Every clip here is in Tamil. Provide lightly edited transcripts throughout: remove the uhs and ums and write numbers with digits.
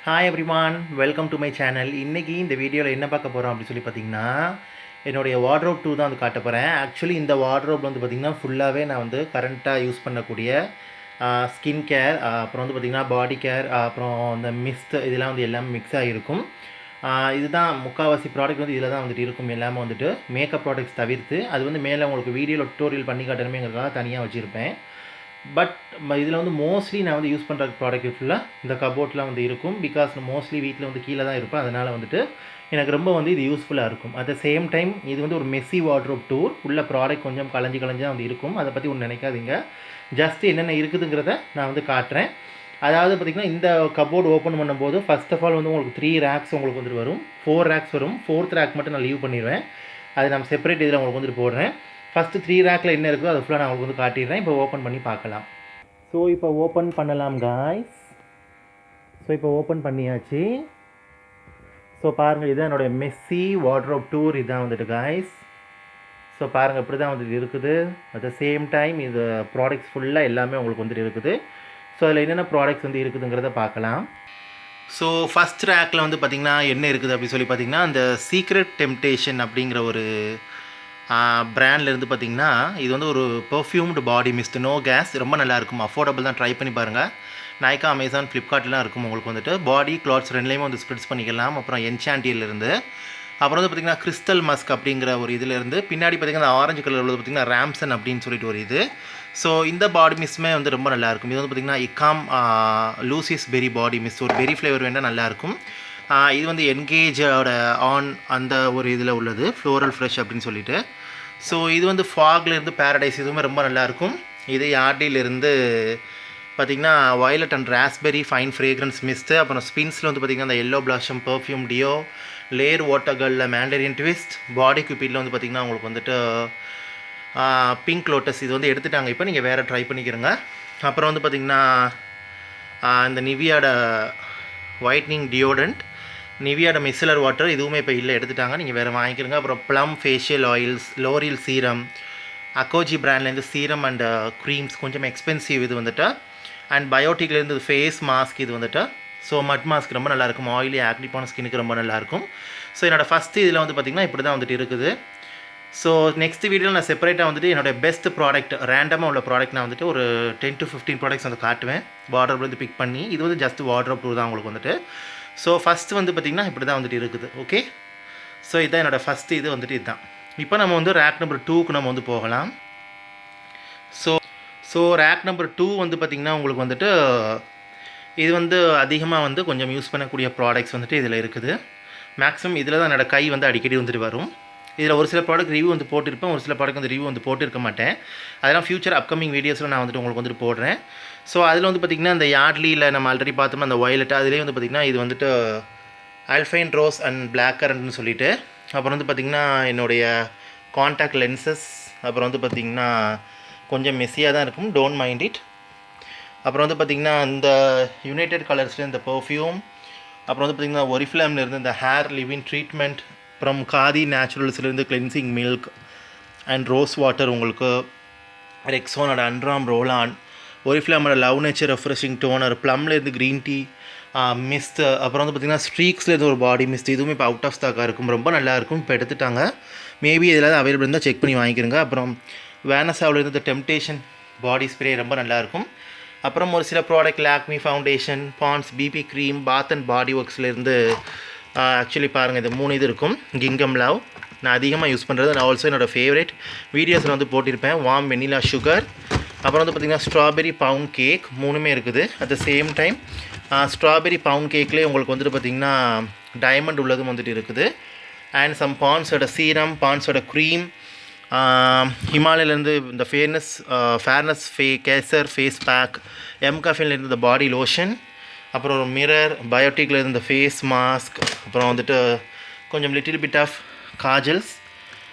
Hi everyone, welcome to my channel. இன்றைக்கி இந்த வீடியோவில் என்ன பார்க்க போகிறோம் அப்படின்னு சொல்லி பார்த்தீங்கன்னா, என்னுடைய வார்ட்ரோப் 2 தான் வந்து காட்ட போகிறேன். ஆக்சுவலி இந்த வார்ட்ரோப் வந்து பார்த்திங்கன்னா ஃபுல்லாகவே நான் வந்து கரண்ட்டாக யூஸ் பண்ணக்கூடிய ஸ்கின் கேர், அப்புறம் வந்து பார்த்திங்கன்னா பாடி கேர், அப்புறம் இந்த மிஸ்ட் இதெல்லாம் வந்து எல்லாமே மிக்ஸ் ஆகிருக்கும். இதுதான் முக்கால்வாசி ப்ராடக்ட் வந்து இதில் தான் வந்துட்டு இருக்கும். எல்லாமே வந்துட்டு மேக்கப் ப்ராடக்ட்ஸ் தவிர்த்து அது வந்து மேலே உங்களுக்கு வீடியோவில் டுட்டோரியல் பண்ணி காட்டணுமேங்கிறதுக்காக தனியாக வச்சுருப்பேன். பட் இதில் வந்து மோஸ்ட்லி நான் வந்து யூஸ் பண்ணுற ப்ராடக்ட் ஃபுல்லாக இந்த கபோர்ட்லாம் வந்து இருக்கும். பிகாஸ் மோஸ்ட்லி வீட்டில் வந்து கீழே தான் இருப்பேன். அதனால் வந்துட்டு எனக்கு ரொம்ப வந்து இது யூஸ்ஃபுல்லாக இருக்கும். அட் த சேம் டைம் இது வந்து ஒரு மெஸ்ஸி வார்ட்ரோப் டூர். உள்ள ப்ராடக்ட் கொஞ்சம் கலைஞ்சி தான் வந்து இருக்கும். அதை பற்றி ஒன்று நினைக்காதீங்க. ஜஸ்ட் என்னென்ன இருக்குதுங்கிறத நான் வந்து காட்டுறேன். அதாவது பார்த்திங்கன்னா இந்த கபோர்டு ஓப்பன் பண்ணும்போது ஃபஸ்ட் ஆஃப் ஆல் வந்து உங்களுக்கு 3 ரேக்ஸ் உங்களுக்கு வந்துட்டு வரும். 4 ரேக்ஸ் வரும். 4th ரேக் மட்டும் நான் லீவ் பண்ணிடுவேன். அதை நான் செப்பரேட் இதில் உங்களுக்கு வந்துட்டு போடுறேன். ஃபஸ்ட்டு 3 ரேக்கில் என்ன இருக்கோ அதை ஃபுல்லாக நான் உங்களுக்கு வந்து காட்டிடுறேன். இப்போ ஓப்பன் பண்ணி பார்க்கலாம். ஸோ இப்போ ஓப்பன் பண்ணலாம் காய்ஸ். ஸோ இப்போ ஓப்பன் பண்ணியாச்சு. ஸோ பாருங்கள், இதுதான் என்னுடைய மெஸ்ஸி வார்ட்ரோப் டூர். இதுதான் வந்துட்டு காய்ஸ். ஸோ பாருங்கள், இப்படி தான் வந்துட்டு இருக்குது. அட் த சேம் டைம் இது ப்ராடக்ட்ஸ் ஃபுல்லாக எல்லாமே உங்களுக்கு வந்துட்டு இருக்குது. ஸோ அதில் என்னென்ன ப்ராடக்ட்ஸ் வந்து இருக்குதுங்கிறத பார்க்கலாம். ஸோ ஃபஸ்ட் ரேக்கில் வந்து பார்த்திங்கன்னா என்ன இருக்குது அப்படின்னு சொல்லி பார்த்திங்கன்னா, அந்த சீக்ரெட் டெம்டேஷன் அப்படிங்கிற ஒரு பிராண்ட்லேருந்து பார்த்திங்கன்னா இது வந்து ஒரு பெர்ஃப்யூம்டு பாடி மிஸ்ட், நோ கேஸ், ரொம்ப நல்லாயிருக்கும். அஃபோர்டபுள் தான், ட்ரை பண்ணி பாருங்கள். nykaa, அமேசான், ஃப்ளிப்கார்ட்லாம் இருக்கும் உங்களுக்கு வந்துட்டு. பாடி கிளாத்ஸ் ரெண்டுலேயுமே வந்து ஸ்ப்ரெட்ஸ் பண்ணிக்கலாம். அப்புறம் என்சாண்டியிலேருந்து, அப்புறம் வந்து பார்த்திங்கன்னா கிறிஸ்டல் மஸ்க் அப்படிங்கிற ஒரு இதிலேருந்து, பின்னாடி பார்த்திங்கன்னா ஆரஞ்சு கலர் உள்ளது பார்த்திங்கன்னா ராம்சன் அப்படின்னு சொல்லிட்டு ஒரு இது. ஸோ இந்த பாடி மிஸ்மே வந்து ரொம்ப நல்லாயிருக்கும். இது வந்து பார்த்திங்கன்னா இக்காம் லூசிஸ் பெரி பாடி மிஸ்ட், ஒரு பெரி ஃப்ளேவர் வேண்டாம், நல்லாயிருக்கும். இது வந்து என்கேஜோட ஆன் அந்த ஒரு இதில் உள்ளது, ஃப்ளோரல் ஃப்ரெஷ் அப்படின்னு சொல்லிட்டு. ஸோ இது வந்து ஃபாக்லேருந்து பேரடைஸ், இதுவுமே ரொம்ப நல்லாயிருக்கும். இது யார்டிலேருந்து பார்த்திங்கன்னா violet and raspberry fine fragrance mist. அப்புறம் ஸ்பின்ஸில் வந்து பார்த்திங்கன்னா அந்த எல்லோ பிளாஷம் பர்ஃப்யூம் டியோ, லேர் வாட்டர்களில் மேண்டரின் ட்விஸ்ட், பாடி குப்பிட்டில் வந்து பார்த்திங்கன்னா உங்களுக்கு வந்துட்டு பிங்க் லோட்டஸ். இது வந்து எடுத்துட்டாங்க, இப்போ நீங்கள் வேறு ட்ரை பண்ணிக்கிறங்க. அப்புறம் வந்து பார்த்திங்கன்னா இந்த நிவியாட ஒயிட்னிங் டியோடண்ட், நிவியாட மிஸ்லர் வாட்டர், இதுவுமே இப்போ இல்லை, எடுத்துட்டாங்க, நீங்கள் வேறு வாங்கிக்கிறங்க. அப்புறம் Plum facial oils, L'Oreal serum, அக்கோஜி பிராண்ட்லேருந்து சீரம் அண்ட் க்ரீம்ஸ், கொஞ்சம் எக்ஸ்பென்சிவ் இது வந்துட்டு. அண்ட் பயோட்டிக்லேருந்து ஃபேஸ் மாஸ்க் இது வந்துட்டு. ஸோ மட் மாஸ்க் ரொம்ப நல்லாயிருக்கும், ஆயிலி ஆக்டிவான ஸ்கின்னுக்கு ரொம்ப நல்லாயிருக்கும். ஸோ என்னோடய ஃபஸ்ட்டு இதில் வந்து பார்த்திங்கன்னா இப்படி தான் வந்துட்டு இருக்குது. ஸோ நெக்ஸ்ட் வீடியோவில் நான் செப்பரேட்டாக வந்துட்டு என்னோடய பெஸ்ட் ப்ராடக்ட், ரேண்டமாக உள்ள ப்ராடக்ட் நான் வந்துட்டு ஒரு 10 to 15 ப்ராடக்ட்ஸ் வந்து காட்டுவேன், வார்ட்ரோப்லேருந்து பிக் பண்ணி. இது வந்து ஜஸ்ட் வார்ட்ரோப் டூர் தான் உங்களுக்கு வந்துட்டு. ஸோ ஃபஸ்ட்டு வந்து பார்த்திங்கன்னா இப்படி தான் வந்துட்டு இருக்குது. ஓகே, ஸோ இதுதான் என்னோடய ஃபஸ்ட்டு இது வந்துட்டு இதுதான். இப்போ நம்ம வந்து ரேக் நம்பர் 2க்கு நம்ம வந்து போகலாம். ஸோ ரேக் நம்பர் 2 வந்து பார்த்திங்கன்னா உங்களுக்கு வந்துட்டு இது வந்து அதிகமாக வந்து கொஞ்சம் யூஸ் பண்ணக்கூடிய ப்ராடக்ட்ஸ் வந்துட்டு இதில் இருக்குது. மேக்ஸிமம் இதில் தான் என்னோடய கை வந்து அடிக்கடி வந்துட்டு வரும். இதில் ஒரு சில ப்ராடக்ட் ரிவ்யூ வந்து போட்டிருப்பேன், ஒரு சில ப்ராடக்ட் வந்து ரிவ்யூ வந்து போட்டிருக்க மாட்டேன். அதெல்லாம் ஃபியூச்சர் அப்கமிங் வீடியோஸில் நான் வந்துட்டு உங்களுக்கு வந்துட்டு போடுறேன். ஸோ அதில் வந்து பார்த்திங்கன்னா இந்த யார்ட்லியில் நம்ம ஆல்ரெடி பார்த்தோம்னா அந்த வயலட், அதிலே வந்து பார்த்திங்கன்னா இது வந்துட்டு ஆல்ஃபைன் ரோஸ் அண்ட் பிளாக் கரண்ட்னு சொல்லிட்டு. அப்புறம் வந்து பார்த்திங்கன்னா என்னுடைய காண்டாக்ட் லென்சஸ், அப்புறம் வந்து பார்த்திங்கன்னா கொஞ்சம் மெஸ்ஸியாக தான் இருக்கும், டோன்ட் மைண்ட் இட். அப்புறம் வந்து பார்த்திங்கன்னா இந்த யுனைடெட் கலர்ஸில் இந்த பர்ஃப்யூம், அப்புறம் வந்து பார்த்திங்கன்னா ஒரிஃப்ளேம்லேருந்து இந்த ஹேர் லிவிங் ட்ரீட்மெண்ட், அப்புறம் காதி நேச்சுரல்ஸ்லேருந்து cleansing milk and rose water, உங்களுக்கு ரெக்ஸோனோட அண்ட்ராம் ரோலான், ஒரிஃப்ளேமோட லவ் நேச்சர் ரெஃப்ரெஷிங் டோனர், ப்ளம்லேருந்து க்ரீன் டீ மிஸ்ட்டு, அப்புறம் வந்து பார்த்திங்கன்னா ஸ்ட்ரீக்ஸ்லேருந்து ஒரு பாடி மிஸ்ட், இதுவுமே இப்போ அவுட் ஆஃப் ஸ்டாக்காக இருக்கும், ரொம்ப நல்லாயிருக்கும், இப்போ எடுத்துட்டாங்க. மேபி எதாவது அவைலபிள் இருந்தால் செக் பண்ணி வாங்கிக்கிறங்க. அப்புறம் வேனஸாவிலேருந்து டெம்டேஷன் பாடி ஸ்ப்ரே ரொம்ப நல்லாயிருக்கும். அப்புறம் ஒரு சில product Lakme foundation, Pond's BB cream, bath and body ஒர்க்ஸ்லேருந்து ஆக்சுவலி பாருங்கள் இது 3 இது இருக்கும். கிங்கம் லவ் நான் அதிகமாக யூஸ் பண்ணுறது, நான் ஆல்சோ என்னோடய ஃபேவரேட் வீடியோஸில் வந்து போட்டிருப்பேன். வார்ம் வெனிலா சுகர், அப்புறம் வந்து பார்த்திங்கன்னா ஸ்ட்ராபெரி பவுண்ட் கேக், 3மே இருக்குது. At the same time strawberry pound கேக்லேயே உங்களுக்கு வந்துட்டு பார்த்திங்கன்னா டைமண்ட் உள்ளதும் வந்துட்டு இருக்குது. அண்ட் சம் பாண்ட்ஸோட சீரம், பாண்ட்ஸோட க்ரீம், ஹிமாலயிலேருந்து இந்த ஃபேர்னஸ் கேசர் ஃபேஸ் பேக், எம்காஃபின்லேருந்து இந்த பாடி லோஷன், அப்புறம் ஒரு மிரர், பயோட்டிக்லேருந்து இந்த ஃபேஸ் மாஸ்க், அப்புறம் வந்துட்டு கொஞ்சம் லிட்டில் பிட் ஆஃப் காஜல்ஸ்.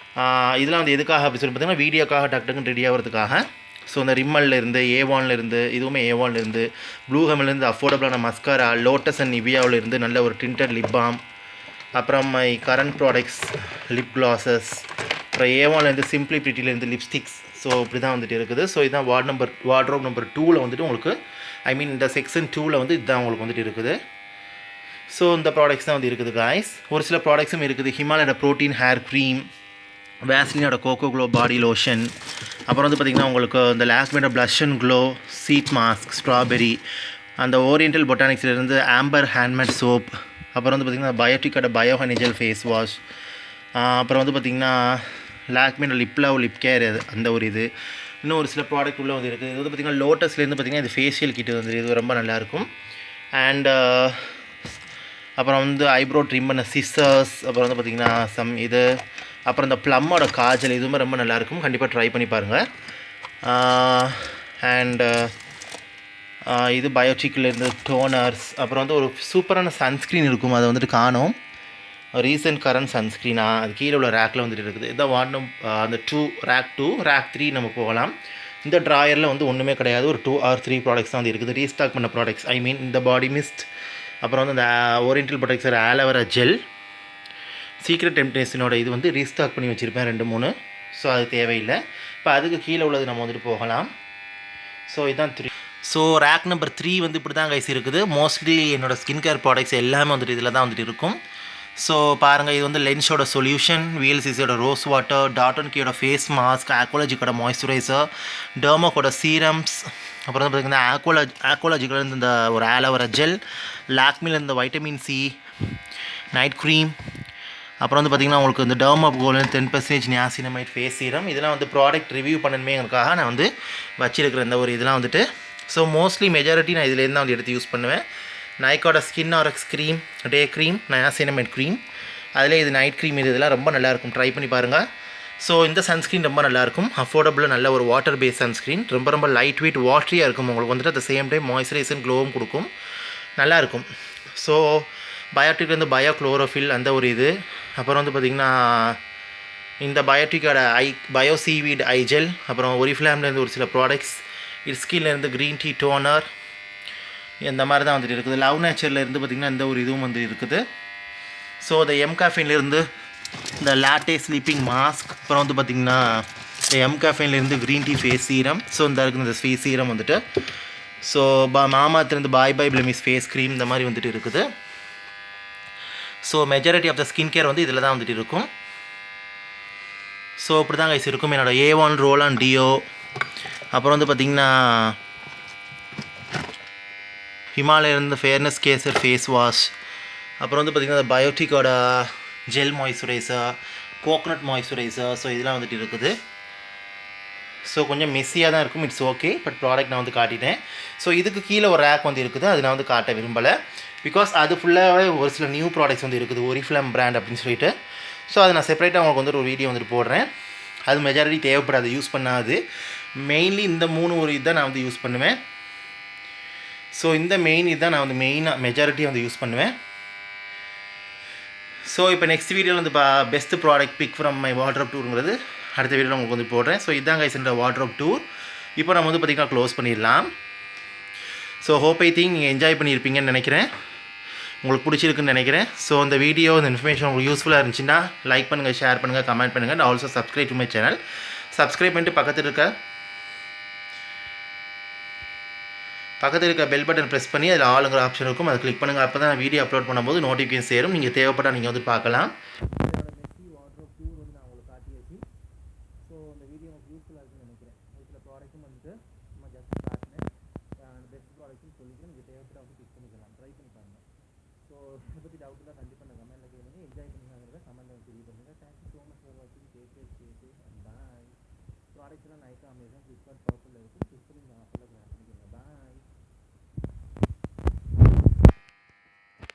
இதெல்லாம் வந்து எதுக்காக அப்படி சொல்லி பார்த்திங்கன்னா வீடியோக்காக டக்குன்னு ரெடி ஆகிறதுக்காக. ஸோ இந்த ரிம்மல்லேருந்து, ஏவான்லேருந்து, இதுவுமே ஏவான்லேருந்து, ப்ளூ ஹெம்லேருந்து அஃபோர்டபுளான மஸ்காரா, லோட்டஸ் அண்ட் நிவியாவிலேருந்து நல்ல ஒரு டிண்டட் லிப் பாம், அப்புறம் my current products lip classes, அப்புறம் ஏவான்லேருந்து சிம்பிளி பிரிட்டிலேருந்து லிப்ஸ்டிக்ஸ். ஸோ இப்படி தான் வந்துட்டு இருக்குது. ஸோ இதுதான் வார்ட்ரோப் நம்பர் 2ல் வந்துட்டு உங்களுக்கு, ஐ மீன் இந்த செக்ஷன் 2ல் வந்து இதுதான் உங்களுக்கு வந்துட்டு இருக்குது. ஸோ இந்த ப்ராடக்ட்ஸ் தான் வந்து இருக்குது காய்ஸ். ஒரு சில ப்ராடக்ட்ஸும் இருக்குது. ஹிமாலயோட ப்ரோட்டீன் ஹேர் க்ரீம், வேஸ்லினோட கோகோ க்ளோ பாடி லோஷன், அப்புறம் வந்து பார்த்திங்கன்னா உங்களுக்கு இந்த லாக்மேட blush and glow sheet mask strawberry, அந்த ஓரியண்டல் பொட்டானிக்ஸ்லேருந்து ஆம்பர் ஹேண்ட்மேட் சோப், அப்புறம் வந்து பார்த்திங்கன்னா பயோட்டிக்கோட பயோ ஹனிஜல் ஃபேஸ் வாஷ், அப்புறம் வந்து பார்த்திங்கன்னா லாக்மேட லிப் லவ் லிப் கேர் அந்த ஒரு இது, இன்னும் ஒரு சில ப்ராடக்ட் உள்ளே வந்து இருக்குது. இது வந்து பார்த்திங்கன்னா லோட்டஸ்லேருந்து பார்த்திங்கன்னா இது ஃபேஷியல் கிட் வந்து இது ரொம்ப நல்லாயிருக்கும். அண்ட் அப்புறம் வந்து ஐப்ரோ ட்ரிம் பண்ண சிஸ்ஸர்ஸ், அப்புறம் வந்து பார்த்திங்கன்னா இது, அப்புறம் இந்த ப்ளம்மோட காஜல், இதுவுமே ரொம்ப நல்லாயிருக்கும். கண்டிப்பாக ட்ரை பண்ணி பாருங்கள். அண்டு இது பயோட்டிக்லேருந்து டோனர்ஸ், அப்புறம் வந்து ஒரு சூப்பரான சன்ஸ்க்ரீன் இருக்கும், அதை வந்துட்டு காணும். ரீசன்ட் கரண்ட் சன்ஸ்க்ரீனா அது கீழே உள்ள ரேக்கில் வந்துட்டு இருக்குது. இதான் வாட்டும் அந்த ரேக் 2 ரேக் 3 நம்ம போகலாம். இந்த ட்ராயரில் வந்து ஒன்றுமே கிடையாது. ஒரு 2 or 3 ப்ராடக்ட்ஸ் தான் வந்து இருக்குது. ரீஸ்டாக் பண்ண ப்ராடக்ட்ஸ், ஐ மீன் இந்த பாடி மிஸ்ட், அப்புறம் வந்து இந்த ஓரியண்டல் ப்ராடக்ட்ஸோட ஆலோவேரா ஜெல், சீக்ரெட் டெம்ப்டேஷனோட இது வந்து ரீஸ்டாக் பண்ணி வச்சுருப்பேன் 2-3. ஸோ அது தேவையில்லை. இப்போ அதுக்கு கீழே உள்ளது நம்ம வந்துட்டு போகலாம். ஸோ இதுதான் 3. ஸோ ரேக் நம்பர் 3 வந்து இப்படி தான் கைஸ் இருக்குது. மோஸ்ட்லி என்னோடய ஸ்கின் கேர் ப்ராடக்ட்ஸ் எல்லாமே வந்துட்டு இதில் தான் வந்துட்டு இருக்கும். ஸோ பாருங்கள், இது வந்து லென்ஸோட சொல்யூஷன், விஎல்சிசியோட ரோஸ் வாட்டர், டாட்டன்கியோட ஃபேஸ் மாஸ்க், ஆக்வாலஜிக்கோட மாய்ஸ்சரைசர், டெர்மோக்கோட சீரம்ஸ், அப்புறம் வந்து பார்த்திங்கன்னா ஆக்வாலஜிக்கிலேருந்து இந்த ஒரு ஆலோவேரா ஜெல், லாக்மிலேருந்து வைட்டமின் சி நைட் க்ரீம், அப்புறம் வந்து பார்த்திங்கன்னா உங்களுக்கு இந்த டெர்மோகோலின் 10% நியாசினமைட் ஃபேஸ் சீரம். இதெல்லாம் வந்து ப்ராடக்ட் ரிவ்யூ பண்ணணுமேங்கிறதுக்காக நான் வந்து வச்சிருக்கிற இந்த ஒரு இதெல்லாம் வந்துட்டு. ஸோ மோஸ்ட்லி மெஜாரிட்டி நான் இதுலேருந்து தான் வந்து எடுத்து யூஸ் பண்ணுவேன். நைக்காவோட skin RX cream, day cream, niacinamide cream, அதிலே இது நைட் க்ரீம், இதெல்லாம் ரொம்ப நல்லாயிருக்கும். ட்ரை பண்ணி பாருங்கள். ஸோ இந்த சன்ஸ்க்ரீன் ரொம்ப நல்லாயிருக்கும். அஃபோர்டபுளாக நல்ல ஒரு வாட்டர் பேஸ் சன்ஸ்க்ரீன், ரொம்ப லைட் வெயிட் வாட்டரியாக இருக்கும். உங்களுக்கு வந்துட்டு at the same time moisturiser க்ளோவும் கொடுக்கும், நல்லாயிருக்கும். ஸோ பயோட்டிக்லேருந்து பயோ குளோரோஃபில் அந்த ஒரு இது, அப்புறம் வந்து பார்த்திங்கன்னா இந்த பயோட்டிக்கோட பயோ சீவீட் ஐ ஜெல், அப்புறம் ஒரிஃப்ளாம்லேருந்து ஒரு சில ப்ராடக்ட்ஸ், இட்ஸ்கின்லேருந்து க்ரீன் டீ டோனர், இந்த மாதிரி தான் வந்துட்டு இருக்குது. லவ் நேச்சர்லேருந்து பார்த்திங்கன்னா இந்த ஒரு இதுவும் வந்து இருக்குது. ஸோ இந்த எம்காஃபின்லேருந்து இந்த லாட்டே ஸ்லீப்பிங் மாஸ்க், அப்புறம் வந்து பார்த்திங்கன்னா இந்த எம்காஃபின்லேருந்து green tea face serum. So இந்த இருக்குது இந்த ஃபேஸ் சீரம் வந்துட்டு. ஸோ மாமாத்துலேருந்து பாய் பிளமிஸ் ஃபேஸ் க்ரீம், இந்த மாதிரி வந்துட்டு இருக்குது. So majority of the skin care வந்து இதில் தான் வந்துட்டு இருக்கும். ஸோ இப்படி தான் கைஸ் இருக்கும். என்னோடய A1 ரோல் ஆன் டியோ, அப்புறம் வந்து பார்த்திங்கன்னா ஹிமாலயிலேருந்து ஃபேர்னஸ் கேசர் ஃபேஸ் வாஷ், அப்புறம் வந்து பார்த்திங்கன்னா பயோட்டிக்கோட gel moisturiser, coconut moisturiser. So இதெல்லாம் வந்துட்டு இருக்குது. ஸோ கொஞ்சம் மெஸ்ஸியாக தான் இருக்கும், இட்ஸ் ஓகே. பட் ப்ராடக்ட் நான் வந்து காட்டிட்டேன். ஸோ இதுக்கு கீழே ஒரு ரேக் வந்து இருக்குது, அது நான் வந்து காட்ட விரும்பலை. பிகாஸ் அது ஃபுல்லாகவே ஒரு சில நியூ ப்ராடக்ட்ஸ் வந்து இருக்குது, ஒரிஃப்ளேம் பிராண்ட் அப்படின்னு சொல்லிட்டு. ஸோ அதை நான் செப்பரேட்டாக உங்களுக்கு வந்துட்டு ஒரு வீடியோ வந்துட்டு போடுறேன். அது மெஜாரிட்டி தேவைப்படாது, யூஸ் பண்ணாது. மெயின்லி இந்த 3 ஒரு இதுதான் நான் வந்து யூஸ் பண்ணுவேன். ஸோ இந்த மெயின் இதுதான் நான் வந்து மெயினாக மெஜாரிட்டியாக வந்து யூஸ் பண்ணுவேன். ஸோ இப்போ நெக்ஸ்ட் வீடியோவில் வந்து best product pick from my wardrobe டூருங்கிறது அடுத்த வீடியோவில் உங்களுக்கு வந்து போடுறேன். ஸோ இதுதான் கைஸ் இந்த வார்ட்ரோப் டூர். இப்போ நம்ம வந்து பார்த்திங்கன்னா க்ளோஸ் பண்ணிடலாம். ஸோ ஹோப் ஐ திங்க் நீங்கள் என்ஜாய் பண்ணியிருப்பீங்கன்னு நினைக்கிறேன், உங்களுக்கு பிடிச்சிருக்குன்னு நினைக்கிறேன். ஸோ இந்த வீடியோ இந்த இன்ஃபர்மேஷன் உங்களுக்கு யூஸ்ஃபுல்லாக இருந்துச்சுன்னா லைக் பண்ணுங்கள், ஷேர் பண்ணுங்கள், கமெண்ட் பண்ணுங்கள். And also subscribe to my channel. Subscribe பண்ணிட்டு பக்கத்தில் இருக்க பெல் பட்டன் ப்ரெஸ் பண்ணி அதில் ஆளுங்கிற ஆப்ஷன் இருக்கும், அதை கிளிக் பண்ணுங்கள். அப்போ தான் வீடியோ அப்லோட் பண்ணும்போது நோட்டிஃபிகேஷன் சேரும். நீங்கள் தேவைப்பட்டால் நீங்கள் வந்து பார்க்கலாம். வார்ட்ரோப் டூர் வந்து நான் உங்களுக்கு காட்டியாச்சு. ஸோ இந்த வீடியோ உங்களுக்கு யூஸ்ஃபுல்லாக இருக்குன்னு நினைக்கிறேன். ஒரு சில ப்ராடக்ட்டும் வந்துட்டு நம்ம ஜஸ்ட் காட்டினேன், பெஸ்ட் ப்ராடக்ட்னு சொல்லிட்டு நீங்கள் தேவைப்பட்டால் வந்து கிளிக் பண்ணிக்கலாம், ட்ரை பண்ணி பாருங்கள். ஸோ இதை பற்றி டவுட் தான் கண்டிப்பாக நான் கமெண்ட்டில் கேளுங்க, என்ஜாய் பண்ணுங்கிறத கமெண்ட்டில் வந்து தெரிய பண்ணுங்கள். தேங்க்யூ ஸோ மச் ஃபார் வாட்சிங். Take care, stay safe and bye. ப்ராடக்ட்ஸ்லாம் நைக்கா, அமேசான், ஃப்ளிப்கார்ட், பர்பிள் இருக்குது. ஃபிஃப்த் ஆஃபரில்